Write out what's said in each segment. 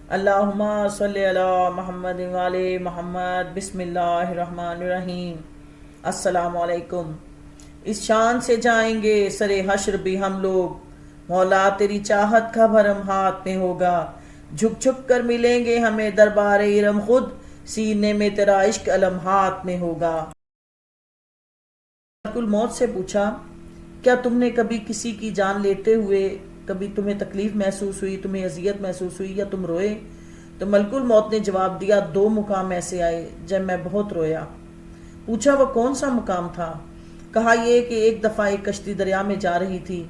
اللہم صلی علی محمد وعلی محمد بسم اللہ الرحمن الرحیم۔ السلام علیکم۔ اس شان سے جائیں گے سرے حشر بھی ہم لوگ، مولا تیری چاہت کا بھرم ہاتھ میں ہوگا، جھک جھک کر ملیں گے ہمیں دربار ارم، خود سینے میں تیرا عشق علم ہاتھ میں ہوگا۔ ملک الموت سے پوچھا، کیا تم نے کبھی کسی کی جان لیتے ہوئے کبھی تمہیں تکلیف محسوس ہوئی، تمہیں اذیت محسوس ہوئی یا تم روئے؟ تو ملک الموت نے جواب دیا، 2 مقام ایسے آئے جب میں بہت رویا۔ پوچھا وہ کون سا مقام تھا؟ کہا یہ کہ ایک دفعہ ایک کشتی دریا میں جا رہی تھی،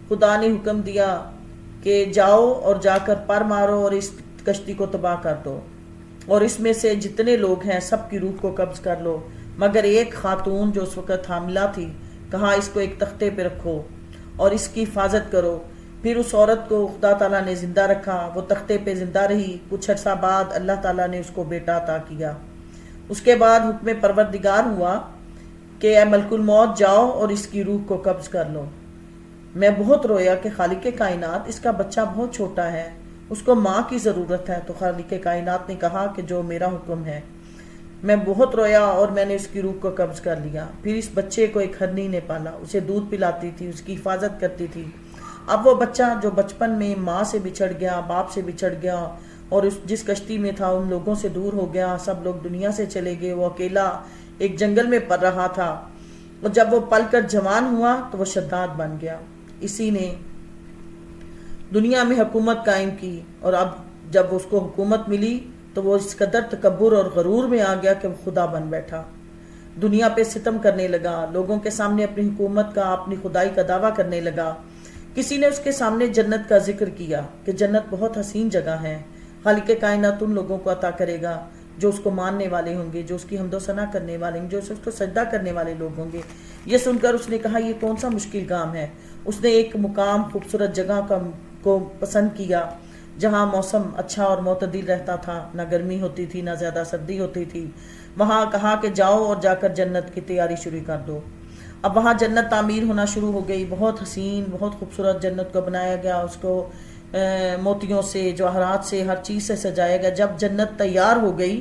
خدا نے حکم دیا کہ جاؤ اور جا کر پر مارو اور اس کشتی کو تباہ کر دو، اور اس میں سے جتنے لوگ ہیں سب کی روح کو قبض کر لو، مگر ایک خاتون جو اس وقت حاملہ تھی، کہا اس کو ایک تختے پہ رکھو اور اس کی حفاظت کرو۔ پھر اس عورت کو خدا تعالیٰ نے زندہ رکھا، وہ تختے پہ زندہ رہی، کچھ عرصہ بعد اللہ تعالیٰ نے اس کو بیٹا عطا کیا۔ اس کے بعد حکم پروردگار ہوا کہ اے ملک الموت جاؤ اور اس کی روح کو قبض کر لو۔ میں بہت رویا کہ خالق کائنات، اس کا بچہ بہت چھوٹا ہے، اس کو ماں کی ضرورت ہے۔ تو خالق کائنات نے کہا کہ جو میرا حکم ہے۔ میں بہت رویا اور میں نے اس کی روح کو قبض کر لیا۔ پھر اس بچے کو ایک ہرنی نے پالا، اسے دودھ پلاتی تھی، اس کی حفاظت کرتی تھی۔ اب وہ بچہ جو بچپن میں ماں سے بچھڑ گیا، باپ سے بچھڑ گیا اور جس کشتی میں تھا ان لوگوں سے دور ہو گیا، سب لوگ دنیا سے چلے گئے، وہ اکیلا ایک جنگل میں پل رہا تھا، اور جب وہ پل کر جوان ہوا تو وہ شداد بن گیا۔ اسی نے دنیا میں حکومت قائم کی، اور اب جب اس کو حکومت ملی تو وہ اس قدر تکبر اور غرور میں آ گیا کہ وہ خدا بن بیٹھا، دنیا پہ ستم کرنے لگا، لوگوں کے سامنے اپنی حکومت کا، اپنی خدائی کا دعویٰ کرنے لگا۔ کسی نے اس کے سامنے جنت کا ذکر کیا کہ جنت بہت حسین جگہ ہے، خالق کائنات ان لوگوں کو عطا کرے گا جو اس کو ماننے والے ہوں گے، جو اس کی حمد و ثنا کرنے والے ہوں گے، جو اس کو سجدہ کرنے والے لوگ ہوں گے۔ یہ سن کر اس نے کہا یہ کون سا مشکل کام ہے۔ اس نے ایک مقام خوبصورت جگہ کو پسند کیا جہاں موسم اچھا اور معتدل رہتا تھا، نہ گرمی ہوتی تھی نہ زیادہ سردی ہوتی تھی۔ وہاں کہا کہ جاؤ اور جا کر جنت کی تیاری شروع کر دو۔ اب وہاں جنت تعمیر ہونا شروع ہو گئی، بہت حسین بہت خوبصورت جنت کو بنایا گیا، اس کو موتیوں سے، جواہرات سے، ہر چیز سے سجایا گیا۔ جب جنت تیار ہو گئی،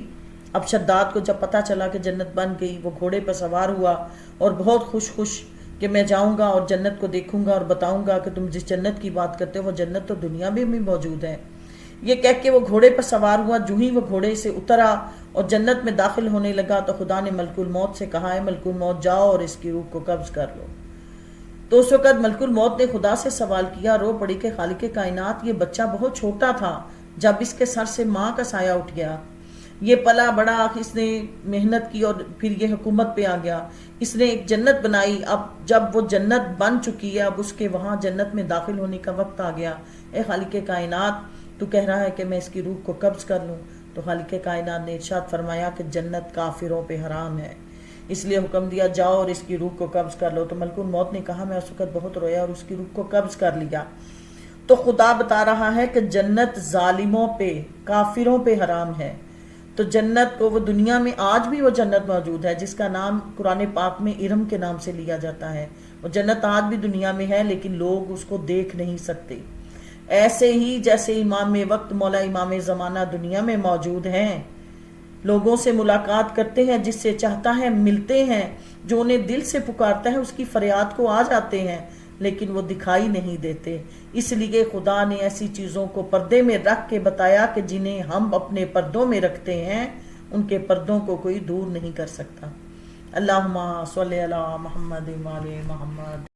اب شداد کو جب پتہ چلا کہ جنت بن گئی، وہ گھوڑے پر سوار ہوا اور بہت خوش کہ میں جاؤں گا اور جنت کو دیکھوں گا اور بتاؤں گا کہ تم جس جنت کی بات کرتے ہو وہ جنت تو دنیا میں بھی موجود ہے۔ یہ کہہ کے وہ گھوڑے پر سوار ہوا، جو ہی وہ گھوڑے سے اترا اور جنت میں داخل ہونے لگا تو خدا نے ملک الموت سے کہا ہے ملک الموت جاؤ اور اس کی روح کو قبض کر لو۔ تو اس وقت ملک الموت نے خدا سے سوال کیا، رو پڑی کہ خالق کائنات، یہ بچہ بہت چھوٹا تھا جب اس کے سر سے ماں کا سایہ اٹھ گیا، یہ پلا بڑا، اس نے محنت کی اور پھر یہ حکومت پہ آ گیا، اس نے ایک جنت بنائی، اب جب وہ جنت بن چکی ہے اب اس کے وہاں جنت میں داخل ہونے کا وقت آ گیا۔ اے خالق کائنات، تو کہہ رہا ہے کہ میں اس کی روح کو قبض کر لوں۔ تو خالق کائنات نے ارشاد فرمایا کہ جنت کافروں پہ حرام ہے، اس لیے حکم دیا جاؤ اور اس کی روح کو قبض کر لو۔ تو ملک الموت نے کہا میں اس وقت بہت رویا اور اس کی روح کو قبض کر لیا۔ تو خدا بتا رہا ہے کہ جنت ظالموں پہ، کافروں پہ حرام ہے۔ تو جنت کو وہ دنیا میں آج بھی وہ جنت موجود ہے جس کا نام قرآن پاک میں ارم کے نام سے لیا جاتا ہے، وہ جنت آج بھی دنیا میں ہے لیکن لوگ اس کو دیکھ نہیں سکتے۔ ایسے ہی جیسے امام وقت مولا امام زمانہ دنیا میں موجود ہیں، لوگوں سے ملاقات کرتے ہیں، جس سے چاہتا ہے ملتے ہیں، جو انہیں دل سے پکارتا ہے اس کی فریاد کو آ جاتے ہیں، لیکن وہ دکھائی نہیں دیتے۔ اس لیے خدا نے ایسی چیزوں کو پردے میں رکھ کے بتایا کہ جنہیں ہم اپنے پردوں میں رکھتے ہیں ان کے پردوں کو کوئی دور نہیں کر سکتا۔ اللہم صلی علی محمد وعلی محمد۔